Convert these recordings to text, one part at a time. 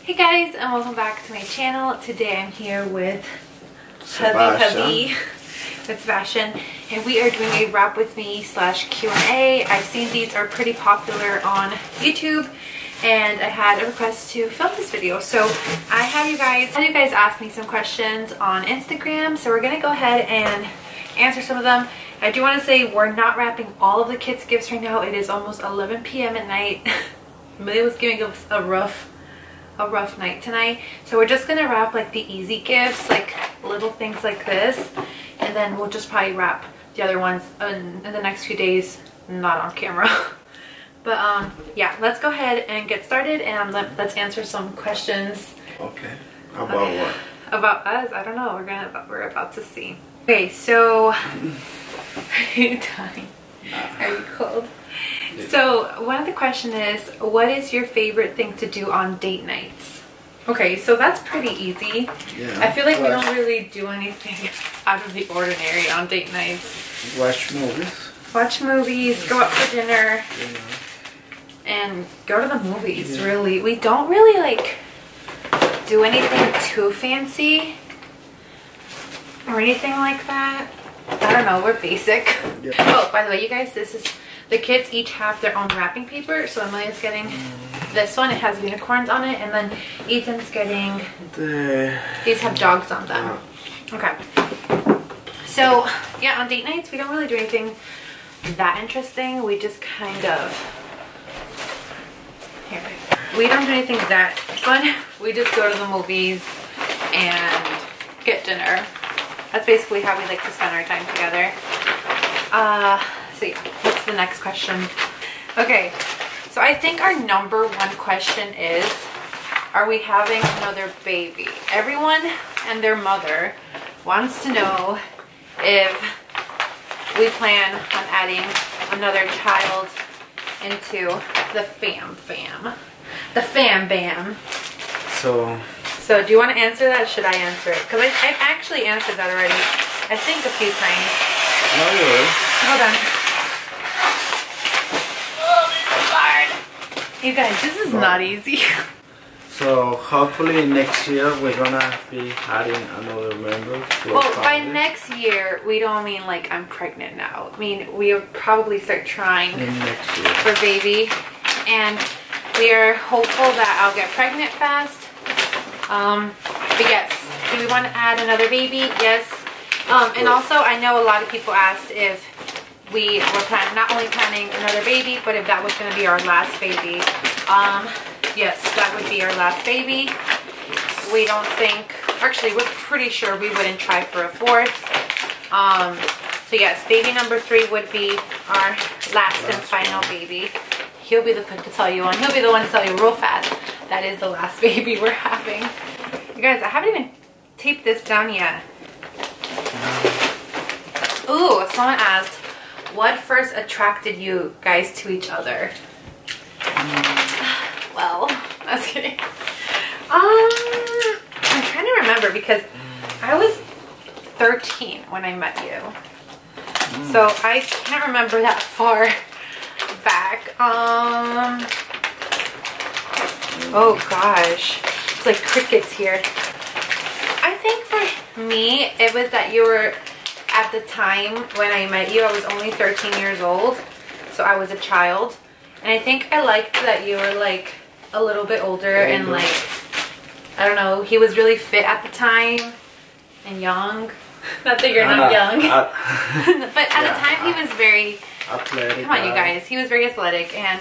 Hey guys, and welcome back to my channel. Today I'm here with hubby with Sebastian, and we are doing a wrap with me / Q&A. I've seen these are pretty popular on YouTube, and I had a request to film this video. So I had you guys ask me some questions on Instagram, so we're gonna go ahead and answer some of them. I do want to say we're not wrapping all of the kids' gifts right now. It is almost 11 p.m. at night. Amelia was giving us a rough night tonight, so we're just gonna wrap like the easy gifts, like little things like this, and then we'll just probably wrap the other ones in the next few days, not on camera. But yeah, let's go ahead and get started, and let's answer some questions. Okay. About what? About us? I don't know. We're about to see. Okay, so are you dying? Are you cold? So one of the questions is, what is your favorite thing to do on date nights? Okay, so that's pretty easy. Yeah, I feel like we don't really do anything out of the ordinary on date nights. Watch movies. Watch movies, go out for dinner, and go to the movies, really. We don't really like do anything too fancy or anything like that. I don't know, we're basic. Yeah. Oh, by the way, you guys, the kids each have their own wrapping paper. So Amelia's getting this one. It has unicorns on it. And then Ethan's getting these have dogs on them. Okay. So yeah, on date nights, we don't really do anything that interesting. We just kind of, we don't do anything that fun. We just go to the movies and get dinner. That's basically how we like to spend our time together. So yeah, what's the next question? Okay, so I think our number one question is, are we having another baby? Everyone and their mother wants to know if we plan on adding another child into the fam bam. So do you want to answer that? Should I answer it? Because I've actually answered that already, I think, a few times. Oh, really? Hold on. You guys, this is not easy. So hopefully next year we're gonna be adding another member to well, by next year, we don't mean like I'm pregnant now. I mean, we'll probably start trying next year for baby, and we are hopeful that I'll get pregnant fast. But yes, do we want to add another baby? Yes. And also, I know a lot of people asked if we were not only planning another baby, but if that was going to be our last baby. Yes, that would be our last baby. We don't think, actually, we're pretty sure we wouldn't try for a fourth. So yes, baby number 3 would be our last and final baby. He'll be the quick to tell you on. He'll be the one to tell you real fast. That is the last baby we're having. You guys, I haven't even taped this down yet. Ooh, someone asked, what first attracted you guys to each other? Well, I was kidding. I'm trying to remember because I was 13 when I met you. So I can't remember that far back. Oh gosh, it's like crickets here. I think for me, it was that you were, at the time when I met you, I was only 13 years old, so I was a child, and I think I liked that you were like a little bit older and like, I don't know, he was really fit at the time and young. Not that you're not young, but at the time he was very athletic. Come on, you guys, he was very athletic, and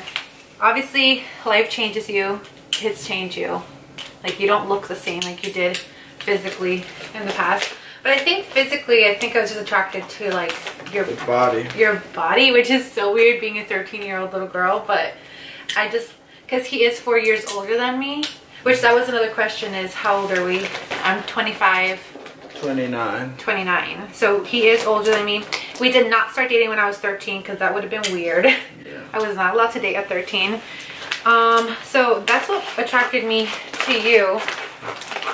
obviously life changes you, kids change you. Like, you don't look the same like you did physically in the past. But I think physically, I think I was just attracted to like your body, which is so weird being a 13-year-old little girl. But I just, because he is 4 years older than me, which that was another question, is how old are we? I'm 25. 29. So he is older than me. We did not start dating when I was 13 because that would have been weird. Yeah. I was not allowed to date at 13. So that's what attracted me to you.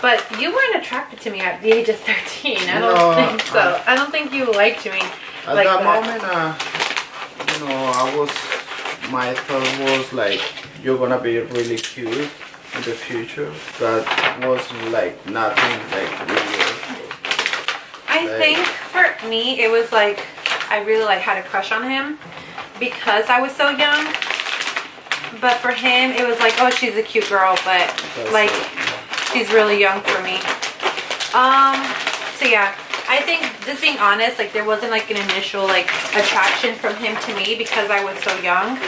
But you weren't attracted to me at the age of 13. I don't think so. I don't think you liked me at like that moment. You know, my thought was like, you're gonna be really cute in the future, but wasn't like nothing like weird. I think for me it was like I really like had a crush on him because I was so young. But for him it was like, oh, she's a cute girl, but like she's really young for me. So yeah, I think just being honest, like there wasn't like an initial like attraction from him to me because I was so young.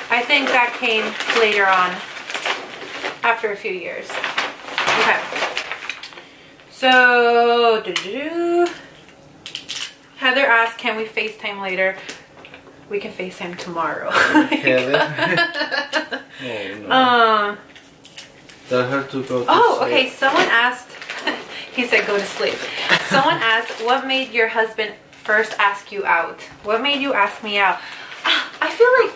I think that came later on after a few years. Okay. So, Heather asked, can we FaceTime later? We can FaceTime tomorrow. Heather? Oh, no. Tell her to go to sleep. Okay. Someone asked, he said go to sleep. Someone asked, what made your husband first ask you out? What made you ask me out? I feel like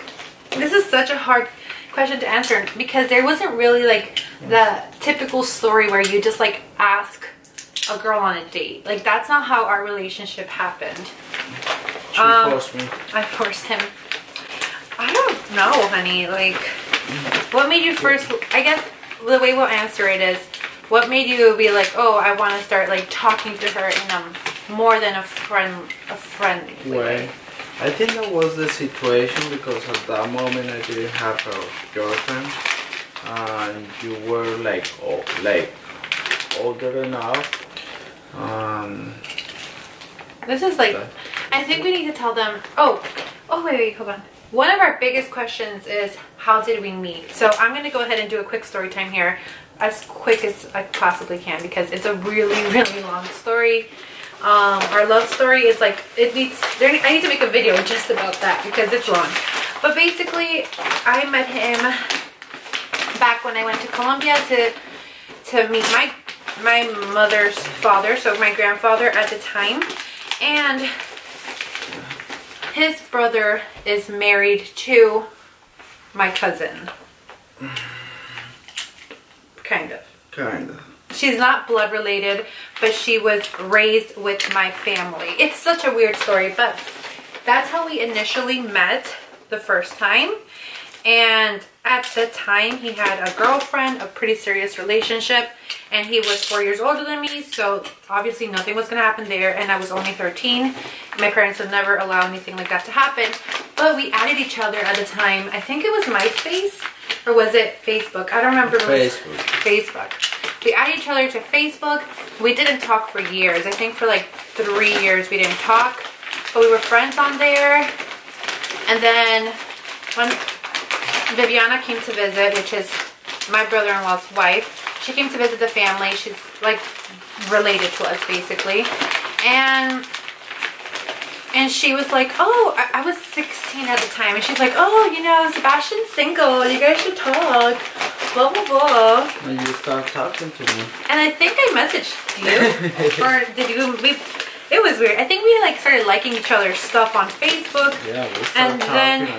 this is such a hard question to answer because there wasn't really like the typical story where you just like ask a girl on a date. Like that's not how our relationship happened. She forced me. I forced him. I don't know, honey. Like, what made you first? I guess the way we'll answer it is, what made you be like, oh, I want to start like talking to her in a more than a friendly way. I think that was the situation because at that moment I didn't have a girlfriend, and you were like older enough. This is like, I think we need to tell them. Oh, wait, hold on. One of our biggest questions is, how did we meet? So I'm gonna go ahead and do a quick story time here, as quick as I possibly can because it's a really, really long story. Our love story is like, I need to make a video just about that because it's long. But basically, I met him back when I went to Colombia to meet my mother's father, so my grandfather at the time. And his brother is married to my cousin. Kind of. She's not blood related, but she was raised with my family. It's such a weird story, but that's how we initially met the first time. And at the time, he had a girlfriend, a pretty serious relationship, and he was 4 years older than me, so obviously nothing was going to happen there, and I was only 13. My parents would never allow anything like that to happen, but we added each other at the time. I think it was MySpace, or was it Facebook? I don't remember. Facebook. We added each other to Facebook. We didn't talk for years. I think for like 3 years we didn't talk, but we were friends on there. And then when Viviana came to visit, which is my brother-in-law's wife, she came to visit the family. She's like related to us basically. And she was like, oh, I was 16 at the time. And she's like, oh, you know, Sebastian's single. You guys should talk. Blah, blah, blah. And you start talking to me. And I think I messaged you. Or did you? It was weird. I think we like started liking each other's stuff on Facebook. Yeah,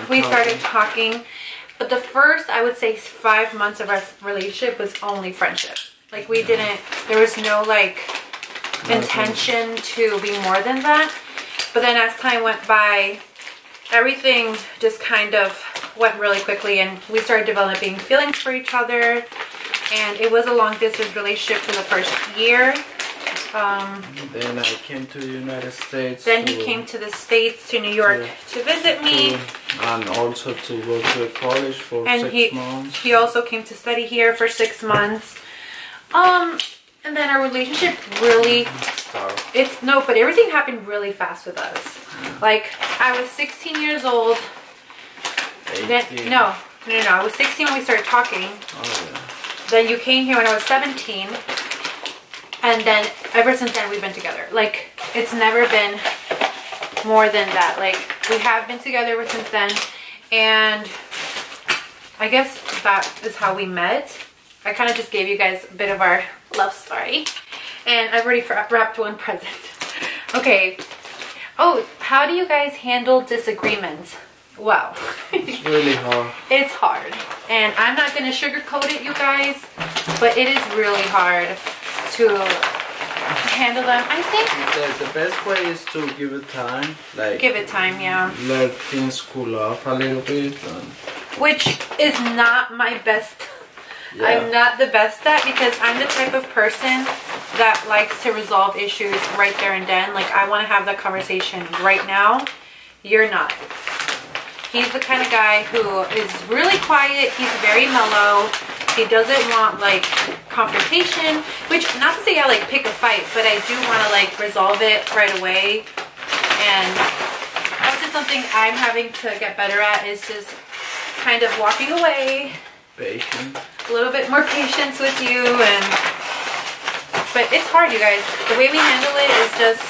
we started talking. But the first, I would say, 5 months of our relationship was only friendship. Like we didn't, there was no like intention to be more than that. But then as time went by, everything just kind of went really quickly and we started developing feelings for each other. And it was a long distance relationship for the first year. Then I came to the United States. Then he came to the States, to New York, to visit me. And also to go to college for 6 months. He also came to study here for 6 months. And then our relationship really, but everything happened really fast with us. Like, I was 16 years old. No, I was 16 when we started talking. Oh, yeah. Then you came here when I was 17. And then ever since then we've been together. Like, it's never been more than that. Like, we have been together ever since then. And I guess that is how we met. I kind of just gave you guys a bit of our love story. And I've already wrapped one present. Okay. Oh, how do you guys handle disagreements? Well, it's really hard. It's hard. And I'm not going to sugarcoat it, you guys. But it is really hard to handle them. I think the best way is to give it time. Like, give it time, yeah. Let things cool off a little bit. Which is not my best Yeah. I'm not the best at, because I'm the type of person that likes to resolve issues right there and then. Like, I want to have that conversation right now. You're not. He's the kind of guy who is really quiet. He's very mellow. He doesn't want like confrontation, which, not to say I like pick a fight, but I do want to like resolve it right away. And that's just something I'm having to get better at, is just kind of walking away. Patient. A little bit more patience with you. But it's hard, you guys. The way we handle it is just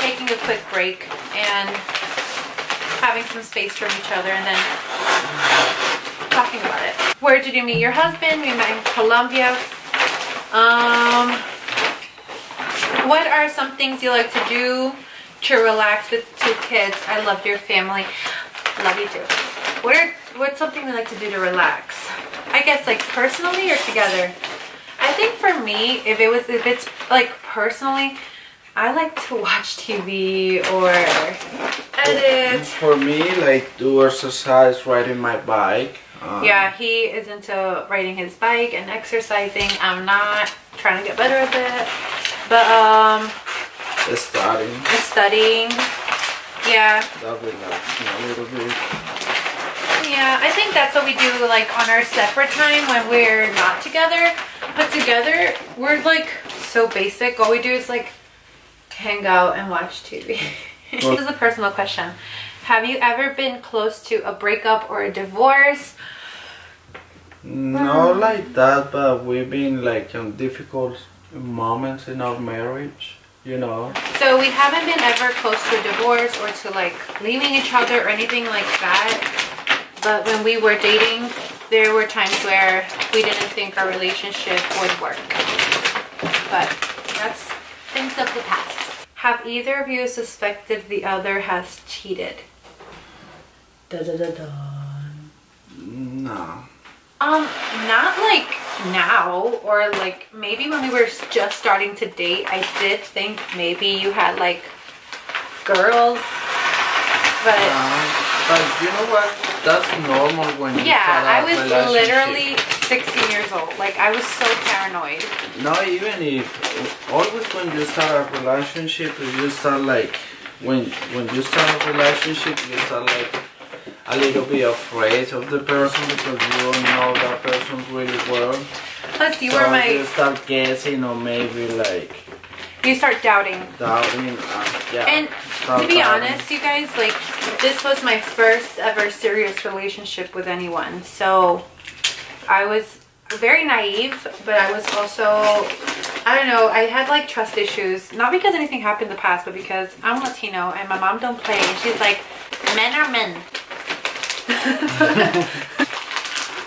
taking a quick break and having some space from each other, and then talking about it. Where did you meet your husband? We met in Colombia. What are some things you like to do to relax with 2 kids? I love your family. Love you too. What's something we like to do to relax? I guess like personally or together. I think for me, if it's like personally, I like to watch TV or edit. For me, like do exercise, riding my bike. Yeah, he is into riding his bike and exercising. I'm not, trying to get better at it. But studying. Yeah. That relaxes a little bit. Yeah, I think that's what we do like on our separate time when we're not together. But together, we're like so basic. All we do is like hang out and watch TV. This is a personal question. Have you ever been close to a breakup or a divorce? Not like that, but we've been like in difficult moments in our marriage, you know. So we haven't been ever close to a divorce or to like leaving each other or anything like that. But when we were dating, there were times where we didn't think our relationship would work. But that's things of the past. Have either of you suspected the other has cheated? No. Not like now, or like maybe when we were just starting to date, I did think maybe you had like girls, but you know what? That's normal when you start I a was relationship. literally 16 years old. Like, I was so paranoid. No, even if always when you start a relationship, you start like when you start a relationship, you start like a little bit afraid of the person because you don't know that person really well. Plus, you start guessing, or maybe like you start doubting. Yeah. And to be honest, you guys, like, this was my first ever serious relationship with anyone. So I was very naive, but I was also, I don't know, I had like trust issues. Not because anything happened in the past, but because I'm Latino and my mom don't play. And she's like, men are men.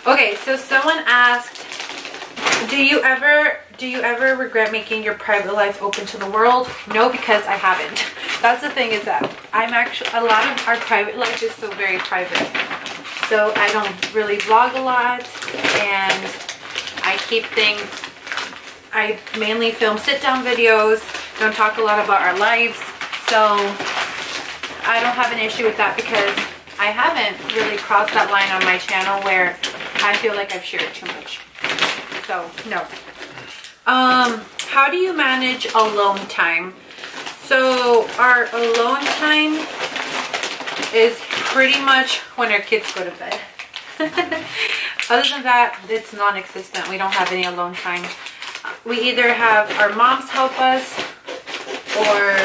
Okay, so someone asked, do you ever regret making your private life open to the world? No, because I haven't. That's the thing, is that I'm actually, a lot of our private life is so very private. So I don't really vlog a lot, and I keep things, I mainly film sit-down videos, don't talk a lot about our lives. So I don't have an issue with that because I haven't really crossed that line on my channel where I feel like I've shared too much. So, no. How do you manage alone time? So, our alone time is pretty much when our kids go to bed. Other than that, it's non-existent. We don't have any alone time. We either have our moms help us or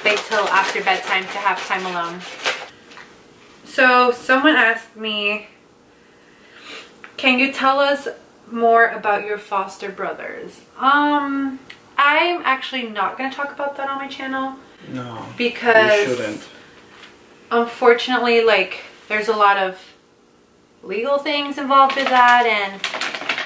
wait till after bedtime to have time alone. So, someone asked me, can you tell us more about your foster brothers? I'm actually not going to talk about that on my channel. No, because you shouldn't. Unfortunately, like, there's a lot of legal things involved with that, and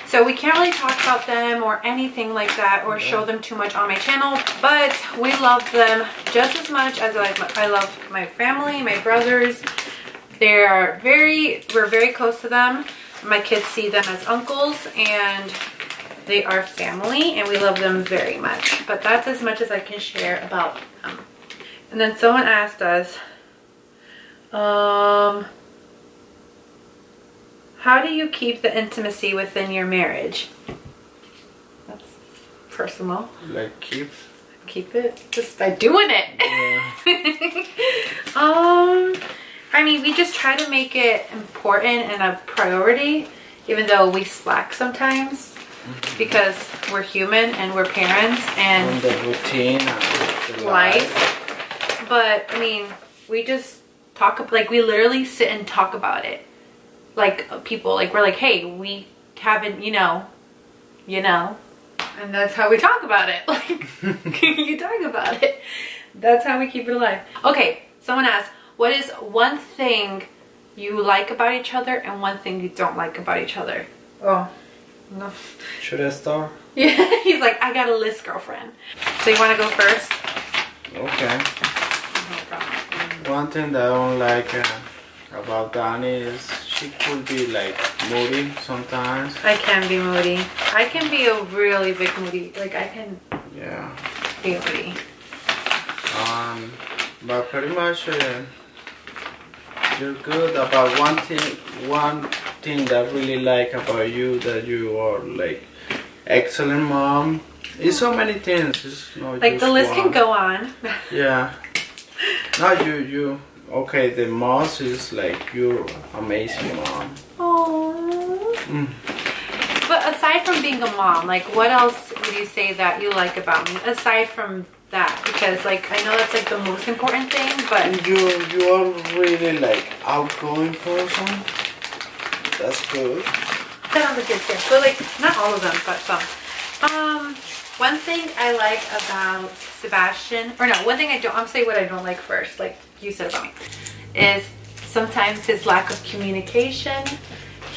so we can't really talk about them or anything like that or show them too much on my channel. But we love them just as much as I love my family, my brothers. We're very close to them. My kids see them as uncles, and they are family, and we love them very much. But that's as much as I can share about them. And then someone asked us, How do you keep the intimacy within your marriage? That's personal. Like keep it just by doing it. Yeah. I mean, we just try to make it important and a priority, even though we slack sometimes, because we're human and we're parents and the routine and the life. But I mean, we just talk, like we literally sit and talk about it. Like people, like we're like, hey, we haven't, you know, and that's how we talk about it. Like you talk about it. That's how we keep it alive. Okay, someone asked, what is one thing you like about each other and one thing you don't like about each other? Oh, no. Should I start? Yeah, he's like, I got a list, girlfriend. So you want to go first? Okay. Oh, God. One thing that I don't like about Dani is she could be like moody sometimes. I can be moody. I can be a really big moody. Like I can be moody. But pretty much you're good. About one thing that I really like about you, that you are like excellent mom. It's so many things. It's not like just the list one. can go on. Yeah. No, you. Okay, the most is like you're amazing mom. Aww. But aside from being a mom, like what else would you say that you like about me? Aside from that, because like I know that's like the most important thing, but you are really like outgoing person. That's good. That on the kids here. But like not all of them, but some. One thing I like about Sebastian, or no, one thing I don't, I'm saying what I don't like first, like you said about me, is sometimes his lack of communication.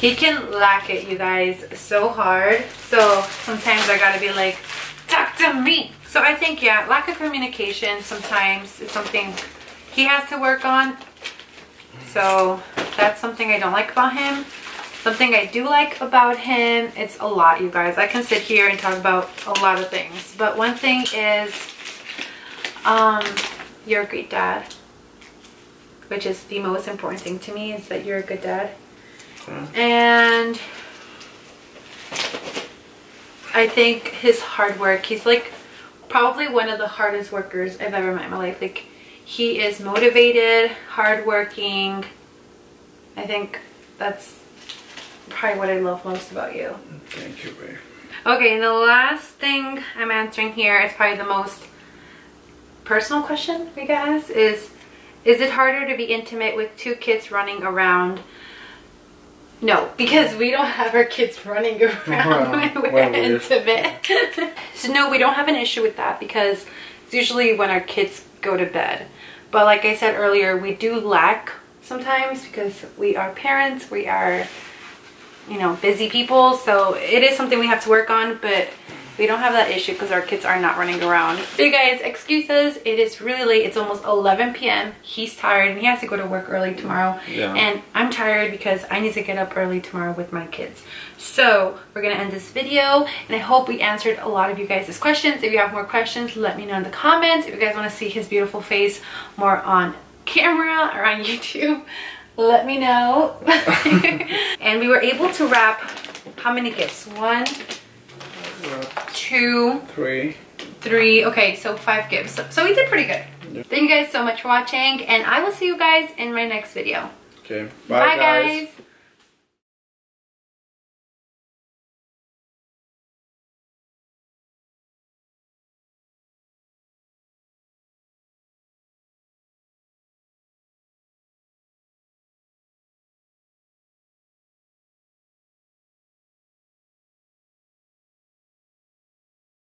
He can lack it, you guys, so hard. So sometimes I gotta be like, talk to me. So I think, yeah, lack of communication sometimes is something he has to work on. So that's something I don't like about him. Something I do like about him, it's a lot, you guys. I can sit here and talk about a lot of things. But one thing is, you're a great dad. Which is the most important thing to me, is that you're a good dad. And I think his hard work, he's like probably one of the hardest workers I've ever met in my life. Like he is motivated, hardworking. I think that's probably what I love most about you. Thank you, babe. Okay, and the last thing I'm answering here is probably the most personal question we get asked is it harder to be intimate with two kids running around? No, because we don't have our kids running around when we're intimate. So no, we don't have an issue with that because it's usually when our kids go to bed. But like I said earlier, we do lack sometimes because we are parents, we are, you know, busy people. So it is something we have to work on, but we don't have that issue because our kids are not running around. So you guys, excuses, it is really late. It's almost 11 p.m. He's tired and he has to go to work early tomorrow. Yeah. And I'm tired because I need to get up early tomorrow with my kids. So we're going to end this video and I hope we answered a lot of you guys' questions. If you have more questions, let me know in the comments. If you guys want to see his beautiful face more on camera or on YouTube, let me know. And we were able to wrap how many gifts? 1, 2, 3. Okay, so 5 gifts. So we did pretty good. Yeah. Thank you guys so much for watching, and I will see you guys in my next video. Okay, bye guys.